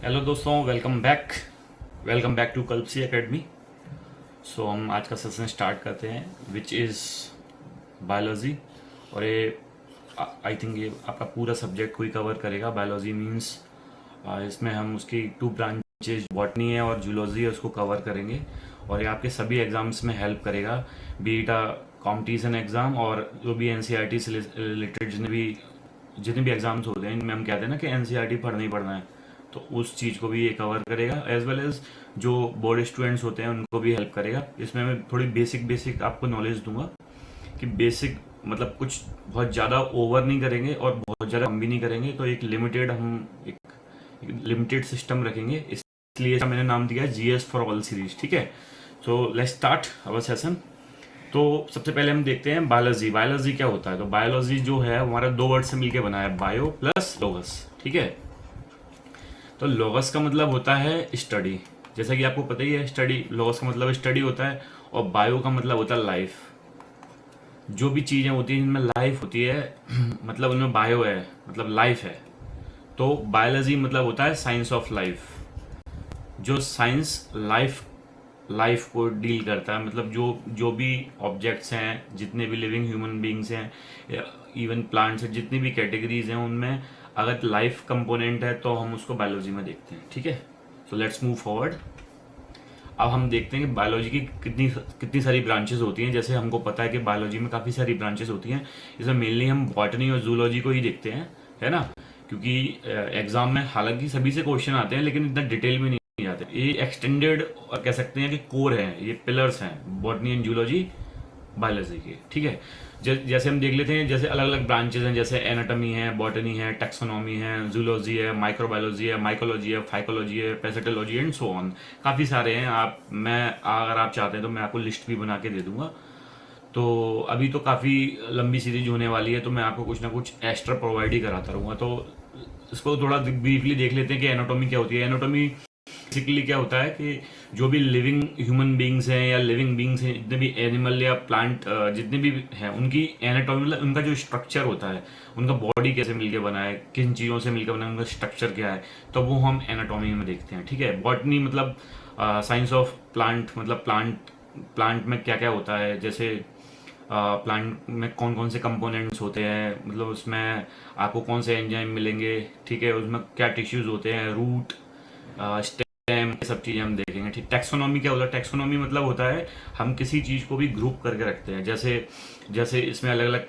Hello दोस्तों, welcome back to कल्पसी academy. सो हम आज का सेशन स्टार्ट करते हैं विच इज़ बायोलॉजी। और ये आई थिंक ये आपका पूरा सब्जेक्ट को ही कवर करेगा। बायोलॉजी मींस इसमें हम उसकी टू ब्रांचेज बॉटनी है और जूलॉजी है, उसको कवर करेंगे। और ये आपके सभी एग्जाम्स में हेल्प करेगा, बीट कॉम्पिटिशन एग्ज़ाम और जो भी एनसीईआरटी से रिलेटेड जितने भी एग्जाम्स होते हैं। इनमें हम कहते हैं ना कि एनसीईआरटी पढ़ना ही पढ़ना है, तो उस चीज़ को भी ये कवर करेगा। एज वेल एज जो बोर्ड स्टूडेंट्स होते हैं उनको भी हेल्प करेगा। इसमें मैं थोड़ी बेसिक आपको नॉलेज दूंगा कि बेसिक मतलब कुछ बहुत ज़्यादा ओवर नहीं करेंगे और बहुत ज़्यादा कम भी नहीं करेंगे। तो एक लिमिटेड सिस्टम रखेंगे, इसलिए इसका मैंने नाम दिया है जीएस फॉर ऑल सीरीज। ठीक है, so let's start our session. तो सबसे पहले हम देखते हैं बायोलॉजी। बायोलॉजी क्या होता है? तो बायोलॉजी जो है हमारा दो वर्ड से मिलकर बना है, बायो प्लस लोगस। ठीक है, तो लोगस का मतलब होता है स्टडी। जैसा कि आपको पता ही है, स्टडी, लोगस का मतलब स्टडी होता है। और बायो का मतलब होता है लाइफ। जो भी चीज़ें होती हैं जिनमें लाइफ होती है मतलब उनमें बायो है, मतलब लाइफ है। तो बायोलॉजी मतलब होता है साइंस ऑफ लाइफ। जो साइंस लाइफ लाइफ को डील करता है, मतलब जो जो भी ऑब्जेक्ट्स हैं, जितने भी लिविंग ह्यूमन बींग्स हैं, इवन प्लांट्स हैं, जितनी भी कैटेगरीज हैं, उनमें अगर लाइफ कंपोनेंट है तो हम उसको बायोलॉजी में देखते हैं। ठीक है, सो लेट्स मूव फॉरवर्ड। अब हम देखते हैं कि बायोलॉजी की कितनी कितनी सारी ब्रांचेस होती हैं। जैसे हमको पता है कि बायोलॉजी में काफ़ी सारी ब्रांचेस होती हैं। इसमें मेनली हम बॉटनी और जूलॉजी को ही देखते हैं, है ना। क्योंकि एग्जाम में हालांकि सभी से क्वेश्चन आते हैं, लेकिन इतना डिटेल में नहीं जाते। ये एक्सटेंडेड और कह सकते हैं कि कोर है, ये पिलर्स हैं बॉटनी एंड जूलॉजी बायोलॉजी के। ठीक है, जैसे हम देख लेते हैं, जैसे अलग अलग ब्रांचेस हैं, जैसे एनाटॉमी है, बॉटनी है, टैक्सोनॉमी है, जूलॉजी है, माइक्रोबायोलॉजी है, माइकोलॉजी है, फाइकोलॉजी है, पैसेटोलॉजी एंड सो ऑन। काफ़ी सारे हैं। अगर आप चाहते हैं तो मैं आपको लिस्ट भी बना के दे दूंगा। तो अभी तो काफ़ी लंबी सीरीज होने वाली है, तो मैं आपको कुछ ना कुछ एक्स्ट्रा प्रोवाइड ही कराता रहूँगा। तो इसको थोड़ा ब्रीफली देख लेते हैं कि एनाटॉमी क्या होती है। एनाटॉमी बेसिकली क्या होता है कि जो भी लिविंग ह्यूमन बींग्स हैं या लिविंग बींग्स हैं, जितने भी एनिमल या प्लांट जितने भी हैं, उनकी एनाटॉमी मतलब उनका जो स्ट्रक्चर होता है, उनका बॉडी कैसे मिलके बना है, किन चीज़ों से मिलकर बना है, उनका स्ट्रक्चर क्या है, तो वो हम एनाटॉमी में देखते हैं। ठीक है, बॉटनी मतलब साइंस ऑफ प्लांट, मतलब प्लांट में क्या क्या होता है, जैसे प्लांट में कौन कौन से कंपोनेंट्स होते हैं, मतलब उसमें आपको कौन से एंजाइम मिलेंगे। ठीक है, उसमें क्या टिश्यूज होते हैं, रूट, स्टेम, ये सब चीज़ें हम देखेंगे। ठीक, टैक्सोनॉमी क्या होता है? टैक्सोनॉमी मतलब होता है हम किसी चीज़ को भी ग्रुप करके रखते हैं। जैसे जैसे इसमें अलग अलग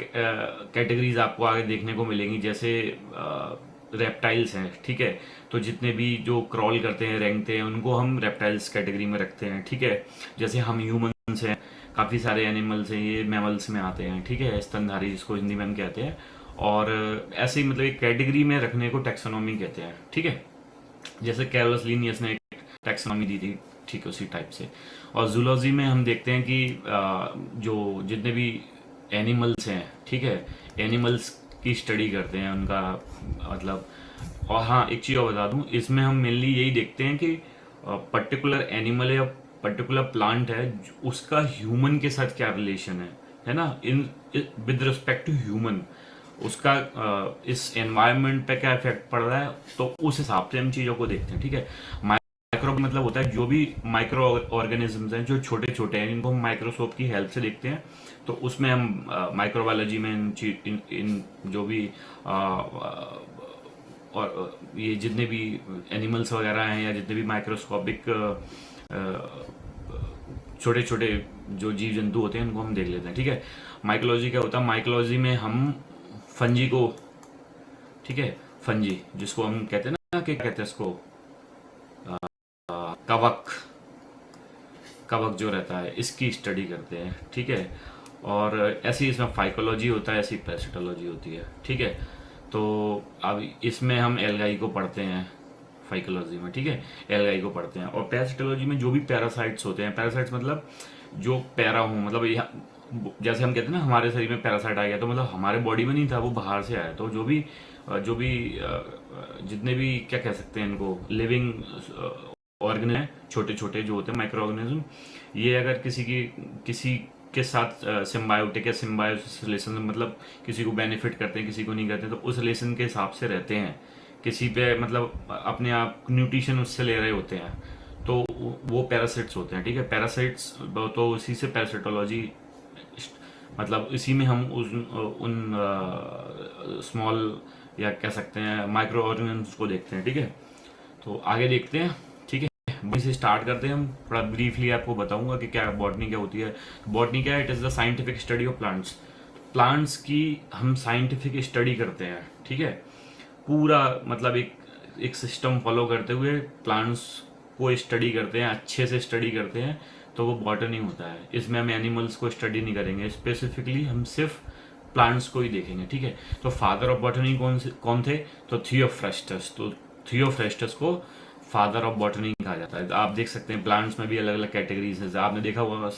कैटेगरीज आपको आगे देखने को मिलेंगी। जैसे रेप्टाइल्स हैं, ठीक है, तो जितने भी जो क्रॉल करते हैं, रेंगते हैं, उनको हम रेप्टाइल्स कैटेगरी में रखते हैं। ठीक है, जैसे हम ह्यूमंस हैं, काफ़ी सारे एनिमल्स हैं, ये मैमल्स में आते हैं। ठीक है, स्तनधारी जिसको हिंदी में हम कहते हैं। और ऐसे ही मतलब एक कैटेगरी में रखने को टैक्सोनॉमी कहते हैं। ठीक है, जैसे कैरोलस लीनियस ने एक टैक्सोनॉमी दी थी, ठीक है, उसी टाइप से। और जूलॉजी में हम देखते हैं कि जो जितने भी एनिमल्स हैं, ठीक है, एनिमल्स की स्टडी करते हैं, उनका मतलब। और हाँ, एक चीज़ और बता दूं, इसमें हम मेनली यही देखते हैं कि पर्टिकुलर एनिमल या पर्टिकुलर प्लांट है, उसका ह्यूमन के साथ क्या रिलेशन है ना, in with respect to human, उसका इस एनवायरनमेंट पे क्या इफेक्ट पड़ रहा है, तो उस हिसाब से हम चीज़ों को देखते हैं। ठीक है, माइक्रो मतलब होता है जो भी माइक्रो ऑर्गेनिजम्स हैं, जो छोटे छोटे हैं, इनको हम माइक्रोस्कोप की हेल्प से देखते हैं। तो उसमें हम माइक्रोबायोलॉजी में इन जो भी और ये जितने भी एनिमल्स वगैरह हैं, या जितने भी माइक्रोस्कोपिक छोटे छोटे जो जीव जंतु होते हैं, उनको हम देख लेते हैं। ठीक है, माइकोलॉजी क्या होता है? माइकोलॉजी में हम फंजी को, ठीक है, फंजी जिसको हम कहते हैं ना, कि कहते हैं इसको कवक, कवक जो रहता है, इसकी स्टडी करते हैं। ठीक है, और ऐसी इसमें फाइकोलॉजी होता है, ऐसी पैरासिटोलॉजी होती है। ठीक है, तो अब इसमें हम एल्गाई को पढ़ते हैं फाइकोलॉजी में। ठीक है, एल्गाई को पढ़ते हैं। और पैरासिटोलॉजी में जो भी पैरासाइट्स होते हैं, पैरासाइट्स मतलब जो पैरा हूँ, मतलब जैसे हम कहते हैं ना हमारे शरीर में पैरासाइट आ गया, तो मतलब हमारे बॉडी में नहीं था, वो बाहर से आया। तो जो भी जितने भी क्या कह सकते हैं इनको, लिविंग ऑर्गेनिज्म हैं, छोटे छोटे जो होते हैं माइक्रो ऑर्गेनिज्म, ये अगर किसी के साथ सिम्बायोटिक या सिम्बायोसिस रिलेशन, मतलब किसी को बेनिफिट करते हैं, किसी को नहीं करते, तो उस रिलेशन के हिसाब से रहते हैं किसी पे मतलब अपने आप न्यूट्रिशन उससे ले रहे होते हैं, तो वो पैरासिट्स होते हैं। ठीक है, पैरासाइट्स, तो इसी से पैरासिटोलॉजी, मतलब इसी में हम उन स्मॉल या कह सकते हैं माइक्रो ऑर्गेनिज्म्स को देखते हैं। ठीक है, तो आगे देखते हैं। ठीक है, बॉटनी से स्टार्ट करते हैं। हम थोड़ा ब्रीफली आपको बताऊंगा कि क्या बॉटनी क्या होती है। बॉटनी क्या है? It is the scientific study of plants. Plants की हम साइंटिफिक स्टडी करते हैं। ठीक है, पूरा मतलब एक सिस्टम फॉलो करते हुए प्लांट्स को स्टडी करते हैं, अच्छे से स्टडी करते हैं, तो वो बॉटनी होता है। इसमें हम एनिमल्स को स्टडी नहीं करेंगे, स्पेसिफिकली हम सिर्फ प्लांट्स को ही देखेंगे। ठीक है, तो फादर ऑफ बॉटनी कौन थे? तो थियोफ्रास्टस। तो थियोफ्रास्टस को फादर ऑफ बॉटनी कहा जाता है। आप देख सकते हैं प्लांट्स में भी अलग अलग कैटेगरीज है। आपने देखा होगा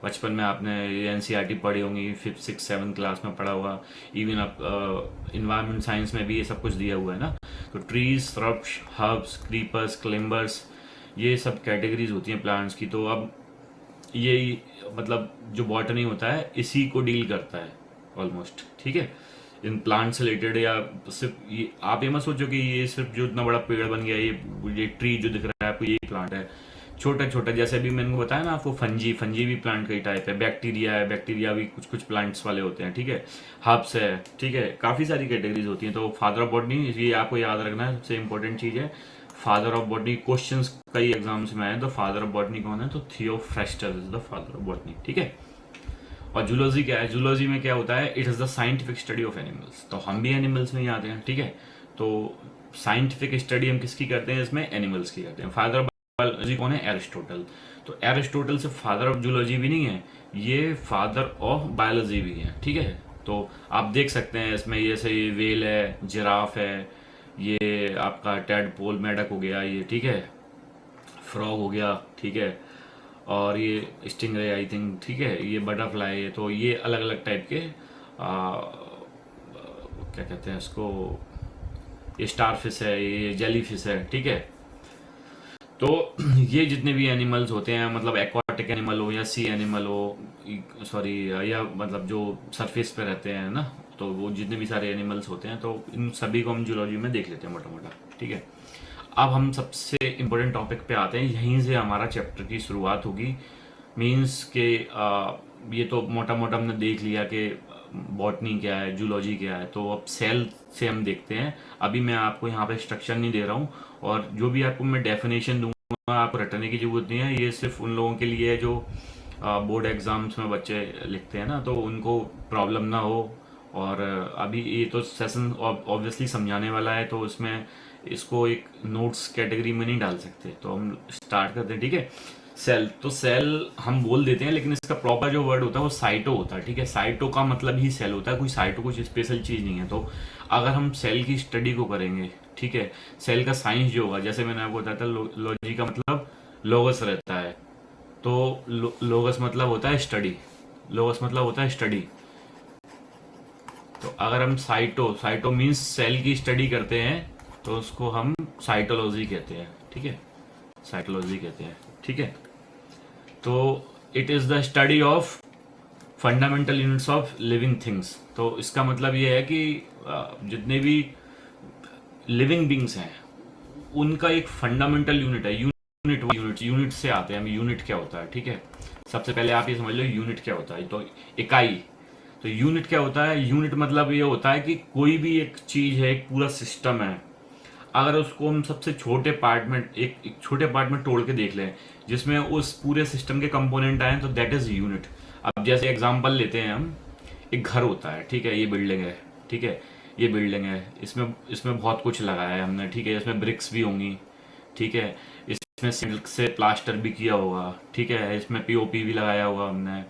बचपन में, आपने एनसीईआरटी पढ़ी होंगी, 5th 6th 7th क्लास में पढ़ा हुआ। इवन आप इन्वायरमेंट साइंस में भी ये सब कुछ दिया हुआ है ना। तो ट्रीज, श्रब्स, हर्ब्स, क्रीपर्स, क्लिम्बर्स, ये सब कैटेगरीज होती हैं प्लांट्स की। तो अब ये मतलब जो बॉटनी होता है इसी को डील करता है ऑलमोस्ट। ठीक है, इन प्लांट से रिलेटेड। या सिर्फ ये आप ये मत सोचो कि ये सिर्फ जो इतना बड़ा पेड़ बन गया, ये ट्री जो दिख रहा है आपको, ये प्लांट है। छोटा छोटा, जैसे अभी मैंने बताया ना आपको, फंजी, फंजी भी प्लांट का ही टाइप है। बैक्टीरिया है, बैक्टीरिया भी कुछ कुछ प्लांट्स वाले होते हैं। ठीक है, हर्ब्स है। ठीक है, काफ़ी सारी कैटेगरीज होती हैं। तो फादर ऑफ बॉटनी, ये आपको याद रखना है, सबसे इंपॉर्टेंट चीज़ है। फादर ऑफ बॉटनी क्वेश्चंस कई एग्जाम्स में आए, तो फादर ऑफ बॉटनी कौन है? तो Theophrastus is the father of botany. ठीक है, और जूलॉजी क्या है? जूलॉजी में क्या होता है? It is the scientific study of animals. तो हम भी एनिमल्स में ही आते हैं। ठीक है, तो साइंटिफिक स्टडी हम किसकी करते हैं? इसमें एनिमल्स की करते हैं। फादर ऑफ बायोलॉजी कौन है? एरिस्टोटल। तो एरिस्टोटल से फादर ऑफ जूलॉजी भी नहीं है, ये फादर ऑफ बायोलॉजी भी है। ठीक है, तो आप देख सकते हैं इसमें, जैसे ये वेल है, जिराफ है, ये आपका टेडपोल, मेढक हो गया ये। ठीक है, फ्रॉग हो गया। ठीक है, और ये स्टिंगरे आई थिंक। ठीक है, ये बटरफ्लाई है। तो ये अलग अलग टाइप के क्या कहते हैं इसको, ये स्टार फिश है, ये जेली फिश है। ठीक है, तो ये जितने भी एनिमल्स होते हैं, मतलब एक्वाटिक एनिमल हो या सी एनिमल हो, सॉरी, या मतलब जो सरफेस पे रहते हैं ना, तो वो जितने भी सारे एनिमल्स होते हैं, तो इन सभी को हम जूलॉजी में देख लेते हैं मोटा मोटा। ठीक है, अब हम सबसे इम्पोर्टेंट टॉपिक पे आते हैं। यहीं से हमारा चैप्टर की शुरुआत होगी। मीन्स के ये तो मोटा मोटा हमने देख लिया कि बॉटनी क्या है, जूलॉजी क्या है। तो अब सेल से हम देखते हैं। अभी मैं आपको यहाँ पे इंस्ट्रक्शन नहीं दे रहा हूँ, और जो भी आपको मैं डेफिनेशन दूंगा आपको रटने की जरूरत नहीं है। ये सिर्फ उन लोगों के लिए है जो बोर्ड एग्जाम्स में बच्चे लिखते हैं ना, तो उनको प्रॉब्लम ना हो। और अभी ये तो सेशन ऑब्वियसली समझाने वाला है, तो उसमें इसको एक नोट्स कैटेगरी में नहीं डाल सकते। तो हम स्टार्ट करते हैं। ठीक है, सेल। तो सेल हम बोल देते हैं, लेकिन इसका प्रॉपर जो वर्ड होता है वो साइटो होता है। ठीक है, साइटो का मतलब ही सेल होता है, कोई साइटो कुछ स्पेशल चीज़ नहीं है। तो अगर हम सेल की स्टडी को करेंगे, ठीक है, सेल का साइंस जो होगा, जैसे मैंने आपको बताया था, लॉजी का मतलब लोगस रहता है। तो लोगस मतलब होता है स्टडी, लोगस मतलब होता है स्टडी। तो अगर हम साइटो, साइटो मीन्स सेल की स्टडी करते हैं, तो उसको हम साइटोलॉजी कहते हैं। ठीक है, साइटोलॉजी कहते हैं। ठीक है, तो it is the study of fundamental units of living things. तो इसका मतलब ये है कि जितने भी लिविंग बींग्स हैं उनका एक फंडामेंटल यूनिट है। यूनिट से आते हैं हम। यूनिट क्या होता है? ठीक है, सबसे पहले आप ये समझ लो यूनिट क्या होता है। तो इकाई। तो यूनिट क्या होता है? यूनिट मतलब ये होता है कि कोई भी एक चीज़ है, एक पूरा सिस्टम है, अगर उसको हम सबसे छोटे पार्ट में, एक छोटे पार्ट में तोड़ के देख लें, जिसमें उस पूरे सिस्टम के कंपोनेंट आए, तो दैट इज यूनिट। अब जैसे एग्जांपल लेते हैं हम, एक घर होता है। ठीक है, ये बिल्डिंग है। ठीक है, ये बिल्डिंग है, इसमें इसमें बहुत कुछ लगाया है हमने। ठीक है, इसमें ब्रिक्स भी होंगी। ठीक है, इसमें सिल्क से प्लास्टर भी किया होगा। ठीक है, इसमें पीओपी भी लगाया होगा हमने।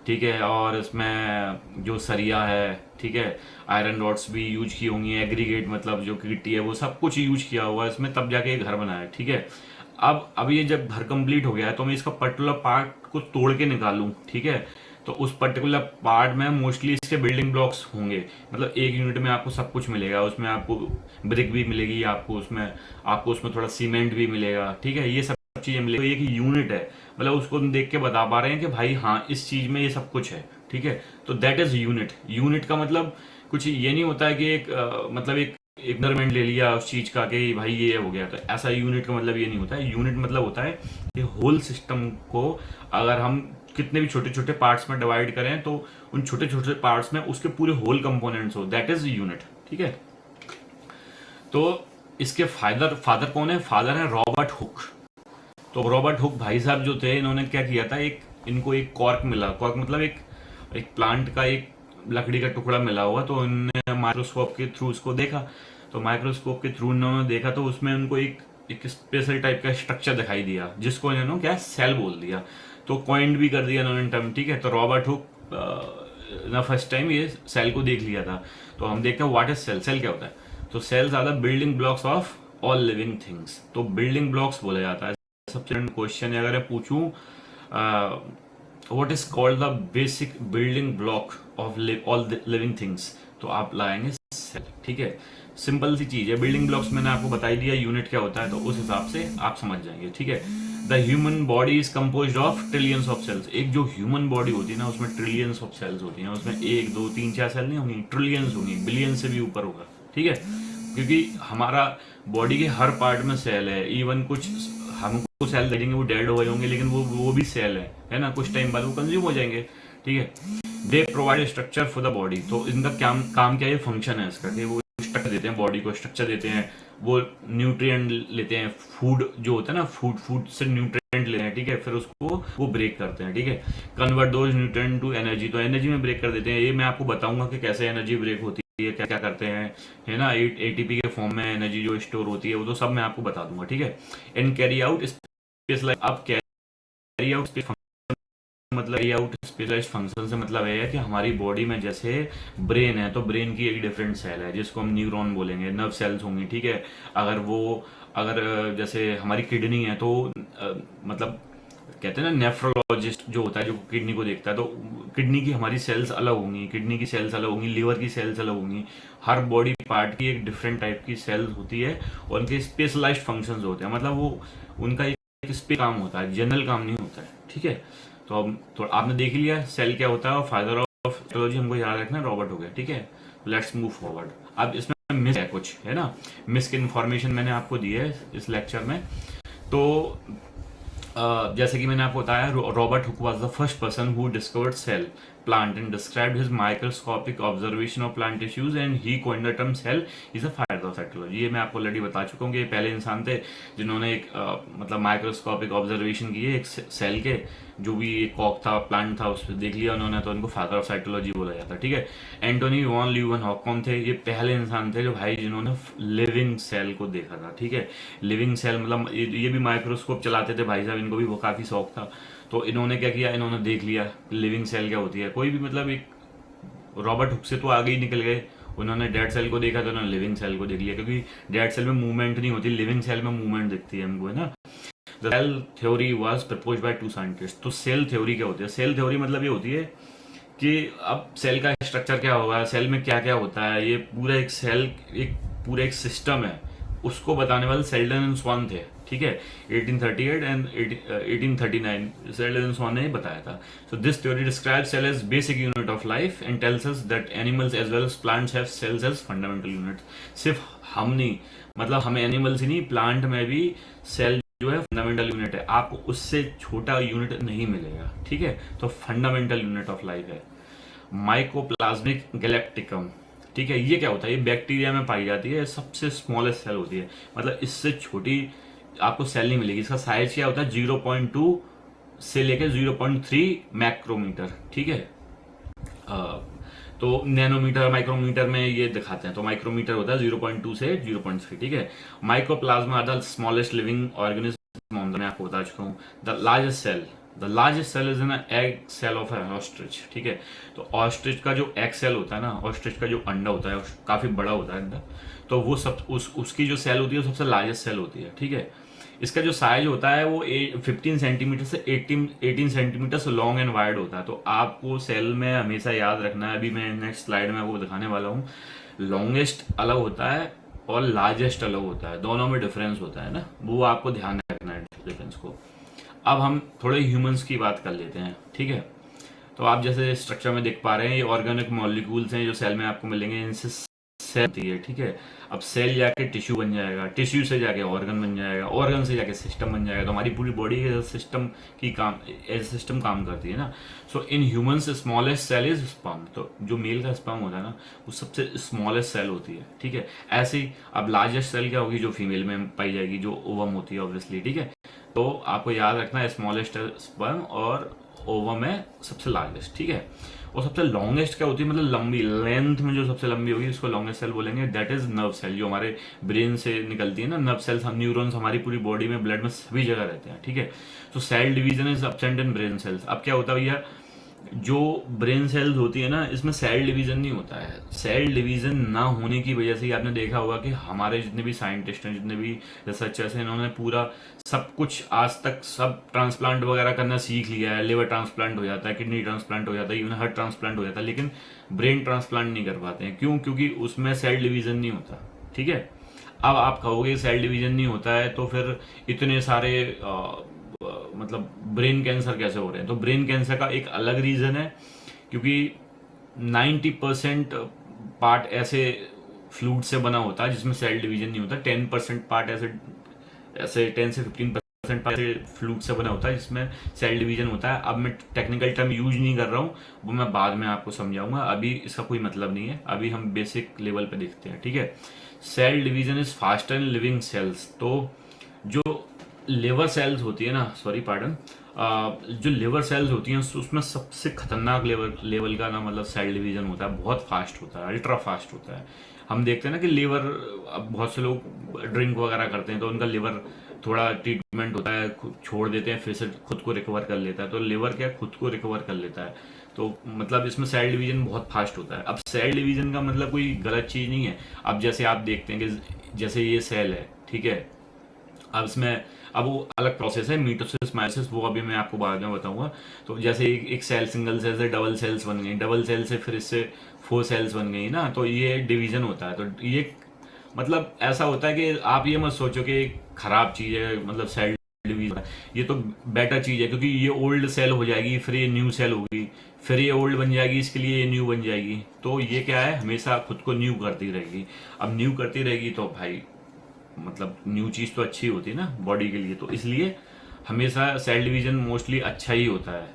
ठीक है, और इसमें जो सरिया है, ठीक है, आयरन रॉड्स भी यूज की होंगी। एग्रीगेट मतलब जो गिट्टी है, वो सब कुछ यूज किया हुआ है इसमें, तब जाके ये घर बना है। ठीक है, अब ये जब घर कंप्लीट हो गया है, तो मैं इसका पर्टिकुलर पार्ट को तोड़ के निकालूं। ठीक है, तो उस पर्टिकुलर पार्ट में मोस्टली इसके बिल्डिंग ब्लॉक्स होंगे। मतलब एक यूनिट में आपको सब कुछ मिलेगा। उसमें आपको ब्रिक भी मिलेगी, आपको उसमें थोड़ा सीमेंट भी मिलेगा। ठीक है, ये सब चीजें मिलेगी। तो एक यूनिट है, मतलब उसको हम देख के बता पा रहे हैं कि भाई हाँ, इस चीज में ये सब कुछ है। ठीक है, तो दैट इज यूनिट। यूनिट का मतलब कुछ ये नहीं होता है कि एक मतलब एक इग्नोरमेंट ले लिया उस चीज का कि भाई ये हो गया, तो ऐसा यूनिट का मतलब ये नहीं होता है। यूनिट मतलब होता है कि होल सिस्टम को अगर हम कितने भी छोटे छोटे पार्ट्स में डिवाइड करें तो उन छोटे छोटे पार्ट्स में उसके पूरे होल कंपोनेंट्स हो, दैट इज यूनिट। ठीक है, तो इसके फादर फादर कौन है? फादर है रॉबर्ट हुक। तो रॉबर्ट हुक भाई साहब जो थे, इन्होंने क्या किया था, एक इनको एक कॉर्क मिला। कॉर्क मतलब एक एक प्लांट का एक लकड़ी का टुकड़ा मिला हुआ, तो इन्होंने माइक्रोस्कोप के थ्रू उसको देखा। तो माइक्रोस्कोप के थ्रू इन्होंने देखा तो उसमें उनको एक स्पेशल टाइप का स्ट्रक्चर दिखाई दिया, जिसको इन्होंने क्या सेल बोल दिया। तो कॉइंड भी कर दिया इन्होंने टर्म। ठीक है, तो रॉबर्ट हुक ना फर्स्ट टाइम ये सेल को देख लिया था। तो हम देखते हैं व्हाट इज सेल। सेल क्या होता है? तो cells are the building blocks of all living things. तो बिल्डिंग ब्लॉक्स बोला जाता है। सबसे क्वेश्चन है, अगर मैं पूछूं what is called the basic building block of all living things, तो आप लाएंगे सेल। ठीक है, सिंपल सी चीज है। बिल्डिंग ब्लॉक्स मैंने आपको बता ही दिया, यूनिट क्या होता है, तो उस हिसाब से आप समझ जाएंगे। ठीक है, the human body is composed of trillions of cells. एक जो ह्यूमन बॉडी होती है ना, उसमें ट्रिलियंस ऑफ सेल्स होती हैं। उसमें 1 2 3 4 सेल नहीं होंगी, ट्रिलियंस होंगी, बिलियन से भी ऊपर होगा। ठीक है, क्योंकि हमारा बॉडी के हर पार्ट में सेल है। इवन कुछ हमको सेल देखेंगे वो डेड हो गए होंगे, लेकिन वो भी सेल है ना, कुछ टाइम बाद वो कंज्यूम हो जाएंगे। ठीक है, they provide structure for the body. तो इनका काम क्या, ये फंक्शन है इसका कि वो स्ट्रक्चर देते हैं, बॉडी को स्ट्रक्चर देते हैं। वो न्यूट्रिएंट लेते हैं, फूड जो होता है ना, फूड से न्यूट्रिएंट लेते हैं। ठीक है, फिर उसको वो ब्रेक करते हैं। ठीक है, convert those nutrient to energy. तो एनर्जी में ब्रेक कर देते हैं। ये मैं आपको बताऊंगा कि कैसे एनर्जी ब्रेक होती है, क्या क्या करते हैं, है ना। एटीपी के फॉर्म में एनर्जी जो स्टोर होती है, वो तो सब मैं आपको बता दूंगा। ठीक है, एंड कैरी आउट स्पेशलाइज। अब कैरी आउट मतलब कैरी आउट स्पेशलाइज्ड फंक्शन से मतलब है कि हमारी बॉडी में जैसे ब्रेन है, तो ब्रेन की एक डिफरेंट सेल है जिसको हम न्यूरॉन बोलेंगे, नर्व सेल्स होंगी। ठीक है, अगर जैसे हमारी किडनी है तो मतलब कहते हैं ना, नेफ्रोलॉजिस्ट जो होता है, जो किडनी को देखता है, तो किडनी की हमारी सेल्स अलग होंगी, किडनी की सेल्स अलग होंगी, लीवर की सेल्स अलग होंगी। हर बॉडी पार्ट की एक डिफरेंट टाइप की सेल्स होती है और उनके स्पेशलाइज्ड फंक्शंस होते हैं। मतलब वो उनका एक स्पे काम होता है, जनरल काम नहीं होता है। ठीक है, तो अब तो आपने देख ही लिया सेल क्या होता है और फादर ऑफ एथोलॉजी हमको याद रखना है रॉबर्ट हो गया। ठीक है, लेट्स मूव फॉरवर्ड। अब इसमें मिस है कुछ, है ना, मिस की इन्फॉर्मेशन मैंने आपको दी है इस लेक्चर में। तो जैसे कि मैंने आपको बताया, Robert Hooke was the first person who discovered cell plant and described his microscopic observation of plant tissues and he coined the term cell is a father of cytology। ये मैं आपको ऑलरेडी बता चुका हूँ कि ये पहले इंसान थे जिन्होंने एक मतलब माइक्रोस्कोपिक ऑब्जर्वेशन किए एक सेल के, जो भी एक कॉक था, प्लांट था, उस पर देख लिया उन्होंने, तो उनको फादर ऑफ साइटोलॉजी बोला जाता है। ठीक है, एंटोनी वॉन ल्यूवेनहॉक कौन थे? ये पहले इंसान थे जो भाई जिन्होंने लिविंग सेल को देखा था। ठीक है, लिविंग सेल मतलब ये भी माइक्रोस्कोप चलाते थे भाई साहब, इनको भी वो काफ़ी शौक था। तो इन्होंने क्या किया, इन्होंने देख लिया लिविंग सेल क्या होती है। कोई भी मतलब एक रॉबर्ट हुक से तो आगे ही निकल गए, उन्होंने डेड सेल को देखा तो उन्होंने लिविंग सेल को देख लिया, क्योंकि डेड सेल में मूवमेंट नहीं होती, लिविंग सेल में मूवमेंट दिखती है हमको, है ना। The cell theory was proposed by 2 scientist. तो सेल थ्योरी क्या होती है? सेल थ्योरी मतलब ये होती है कि अब सेल का स्ट्रक्चर क्या होगा, सेल में क्या क्या होता है, ये पूरा एक सेल एक पूरा एक सिस्टम है, उसको बताने वाले सेल्डन एंड स्वान थे। ठीक है, 1838 एंड 1839 सेल्डन एंड स्वान ने बताया था। So this theory describe cell as basic unit of life and tells us that animals as well as plants have cells as fundamental units. सिर्फ हम नहीं, मतलब हम एनिमल्स ही नहीं, प्लांट में भी सेल जो है फंडामेंटल यूनिट है, आपको उससे छोटा यूनिट नहीं मिलेगा। ठीक है, तो फंडामेंटल यूनिट ऑफ लाइफ है माइकोप्लाज्मिक गैलेक्टिकम। ठीक है, ये क्या होता है? ये बैक्टीरिया में पाई जाती है, सबसे स्मॉलेस्ट सेल होती है, मतलब इससे छोटी आपको सेल नहीं मिलेगी। इसका साइज क्या होता है? 0.2 से लेकर 0.3 मैक्रोमीटर। ठीक है, तो नैनोमीटर माइक्रोमीटर में ये दिखाते हैं, तो माइक्रोमीटर होता है 0.2 से 0.3। ठीक है, mycoplasma are the smallest living organism, मैं आपको बता चुका हूँ। The largest cell is an egg cell of ostrich. ठीक है, तो ऑस्ट्रिच का जो एग सेल होता है ना, ऑस्ट्रिच का जो अंडा होता है काफी बड़ा होता है अंडा, तो वो सब उसकी जो सेल होती है वो सबसे लार्जेस्ट सेल होती है। ठीक है, इसका जो साइज होता है वो 15 सेंटीमीटर से 18 सेंटीमीटर से लॉन्ग एंड वाइड होता है। तो आपको सेल में हमेशा याद रखना है, अभी मैं नेक्स्ट स्लाइड में आपको दिखाने वाला हूँ, लॉन्गेस्ट अलग होता है और लार्जेस्ट अलग होता है, दोनों में डिफरेंस होता है ना, वो आपको ध्यान रखना है डिफरेंस को। अब हम थोड़े ह्यूमंस की बात कर लेते हैं। ठीक है, तो आप जैसे स्ट्रक्चर में देख पा रहे हैं, ये ऑर्गेनिक मॉलिक्यूल्स हैं जो सेल में आपको मिलेंगे, इनसे सेल होती है, ठीक है। अब सेल जाके टिश्यू बन जाएगा, टिश्यू से जाके ऑर्गन बन जाएगा, ऑर्गन से जाके सिस्टम बन जाएगा। तो हमारी पूरी बॉडी सिस्टम की काम एज सिस्टम काम करती है ना। So in humans smallest cell is sperm. तो जो मेल का स्पर्म होता है ना, वो सबसे स्मॉलेस्ट सेल होती है, ठीक है। ऐसे ही अब लार्जेस्ट सेल क्या होगी, जो फीमेल में पाई जाएगी, जो ओवम होती है ऑब्वियसली, ठीक है। तो आपको याद रखना है स्मॉलेस्ट स्पर्म और ओवम है सबसे लार्जेस्ट, ठीक है। और सबसे लॉन्गेस्ट क्या होती है, मतलब लंबी लेंथ में जो सबसे लंबी होगी उसको लॉन्गेस्ट सेल बोलेंगे। दैट इज नर्व सेल, जो हमारे ब्रेन से निकलती है ना नर्व सेल्स। हम न्यूरॉन्स हमारी पूरी बॉडी में, ब्लड में सभी जगह रहते हैं, ठीक है। तो cell division is absent in brain cells. अब क्या होता है भैया, जो ब्रेन सेल्स होती है ना, इसमें सेल डिवीजन नहीं होता है। सेल डिवीजन ना होने की वजह से ही आपने देखा होगा कि हमारे जितने भी साइंटिस्ट हैं, जितने भी रिसर्चर्स हैं, इन्होंने पूरा सब कुछ आज तक सब ट्रांसप्लांट वगैरह करना सीख लिया है। लिवर ट्रांसप्लांट हो जाता है, किडनी ट्रांसप्लांट हो जाता है, इवन हार्ट ट्रांसप्लांट हो जाता है, लेकिन ब्रेन ट्रांसप्लांट नहीं कर पाते हैं। क्यों? क्योंकि उसमें सेल डिवीजन नहीं होता, ठीक है। अब आप कहोगे सेल डिवीजन नहीं होता है तो फिर इतने सारे मतलब ब्रेन कैंसर कैसे हो रहे हैं। तो ब्रेन कैंसर का एक अलग रीजन है, क्योंकि 90% पार्ट ऐसे फ्लूइड से बना होता है जिसमें सेल डिवीजन नहीं होता। 10% पार्ट ऐसे ऐसे 10 से 15% पार्ट ऐसे फ्लूइड से बना होता है जिसमें सेल डिवीजन होता है। अब मैं टेक्निकल टर्म यूज नहीं कर रहा हूँ, वो मैं बाद में आपको समझाऊंगा, अभी इसका कोई मतलब नहीं है। अभी हम बेसिक लेवल पे देखते हैं, ठीक है। Cell division is faster in living cells. तो जो लिवर सेल्स होती है ना, सॉरी पार्डन, जो लिवर सेल्स होती हैं उसमें सबसे खतरनाक लेवल का ना मतलब सेल डिवीजन होता है। बहुत फास्ट होता है, अल्ट्रा फास्ट होता है। हम देखते हैं ना कि लिवर, अब बहुत से लोग ड्रिंक वगैरह करते हैं तो उनका लिवर थोड़ा ट्रीटमेंट होता है, छोड़ देते हैं, फिर से खुद को रिकवर कर लेता है। तो लिवर क्या खुद को रिकवर कर लेता है। तो मतलब इसमें सेल डिवीजन बहुत फास्ट होता है। अब सेल डिवीजन का मतलब कोई गलत चीज़ नहीं है। अब जैसे आप देखते हैं कि जैसे ये सेल है, ठीक है। अब इसमें अब वो अलग प्रोसेस है, मीटोसिस मायोसिस, वो अभी मैं आपको बाद में बताऊंगा। तो जैसे एक सेल सिंगल सेल से डबल सेल्स बन गई, डबल सेल से फिर इससे 4 सेल्स बन गई ना, तो ये डिवीजन होता है। तो ये मतलब ऐसा होता है कि आप ये मत सोचो कि खराब चीज़ है, मतलब सेल डिवीजन, ये तो बेटर चीज़ है, क्योंकि ये ओल्ड सेल हो जाएगी, फिर ये न्यू सेल होगी, फिर ये ओल्ड बन जाएगी, इसके लिए ये न्यू बन जाएगी। तो ये क्या है, हमेशा खुद को न्यू करती रहेगी। अब न्यू करती रहेगी तो भाई मतलब न्यू चीज़ तो अच्छी होती है ना बॉडी के लिए। तो इसलिए हमेशा सेल डिवीजन मोस्टली अच्छा ही होता है।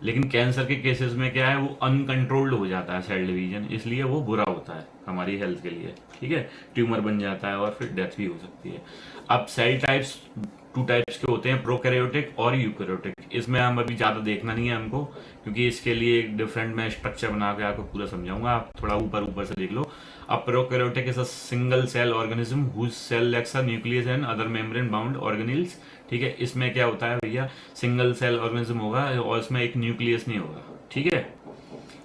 लेकिन कैंसर के केसेस में क्या है, वो अनकंट्रोल्ड हो जाता है सेल डिवीजन, इसलिए वो बुरा होता है हमारी हेल्थ के लिए, ठीक है। ट्यूमर बन जाता है और फिर डेथ भी हो सकती है। अब सेल टाइप्स 2 टाइप्स के होते हैं, प्रोकैरियोटिक और यूकैरियोटिक। इसमें हम अभी ज़्यादा देखना नहीं है हमको, क्योंकि इसके लिए एक डिफरेंट मैं स्ट्रक्चर बना के आपको पूरा समझाऊंगा, आप थोड़ा ऊपर ऊपर से देख लो। अब prokaryotic is a single cell organism whose cell lacks a nucleus and other membrane bound organelles, ठीक है। इसमें क्या होता है भैया, सिंगल सेल ऑर्गेनिज्म होगा और इसमें एक न्यूक्लियस नहीं होगा, ठीक है।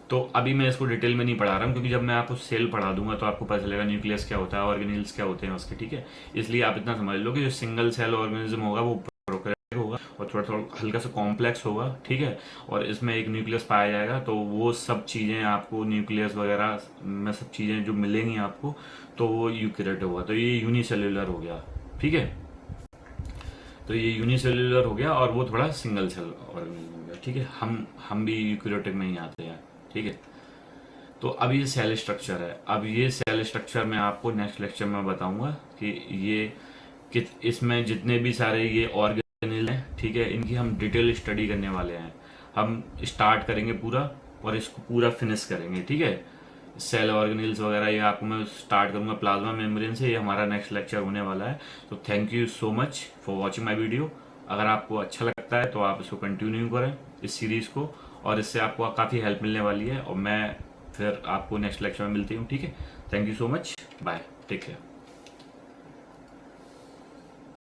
तो अभी मैं इसको डिटेल में नहीं पढ़ा रहा हूँ, क्योंकि जब मैं आपको सेल पढ़ा दूंगा तो आपको पता चलेगा न्यूक्लियस क्या होता है, ऑर्गेनिल्स क्या होते हैं उसके, ठीक है। इसलिए आप इतना समझ लो कि जो सिंगल सेल ऑर्गेनिज्म होगा वो प्रोकैरियोटिक होगा और थोड़ा थोड़ा हल्का सा कॉम्प्लेक्स होगा, ठीक है। और इसमें एक न्यूक्लियस पाया जाएगा। तो वो सब चीज़ें आपको न्यूक्लियस वगैरह में सब चीज़ें जो मिलेंगी आपको, तो वो यूकैरियोटिक होगा। तो ये यूनिसेल्युलर हो गया, ठीक है। तो ये यूनिसेल्युलर हो गया और वो थोड़ा सिंगल सेल ऑर्गेनिज्म हो गया, ठीक है। हम भी यूकैरियोटिक में ही आते हैं, ठीक है। तो अब ये सेल स्ट्रक्चर है। अब ये सेल स्ट्रक्चर मैं आपको नेक्स्ट लेक्चर में बताऊंगा कि ये कि इसमें जितने भी सारे ये ऑर्गेनिल हैं, ठीक है, इनकी हम डिटेल स्टडी करने वाले हैं। हम स्टार्ट करेंगे पूरा और इसको पूरा फिनिश करेंगे, ठीक है। सेल ऑर्गेनिल्स वगैरह ये आपको मैं स्टार्ट करूंगा प्लाज्मा मेम्ब्रेन से, ये हमारा नेक्स्ट लेक्चर होने वाला है। तो thank you so much for watching my video. अगर आपको अच्छा लगता है तो आप इसको कंटिन्यू करें इस सीरीज़ को, और इससे आपको काफ़ी हेल्प मिलने वाली है। और मैं फिर आपको नेक्स्ट लेक्चर में मिलती हूँ, ठीक है। Thank you so much, bye, take care.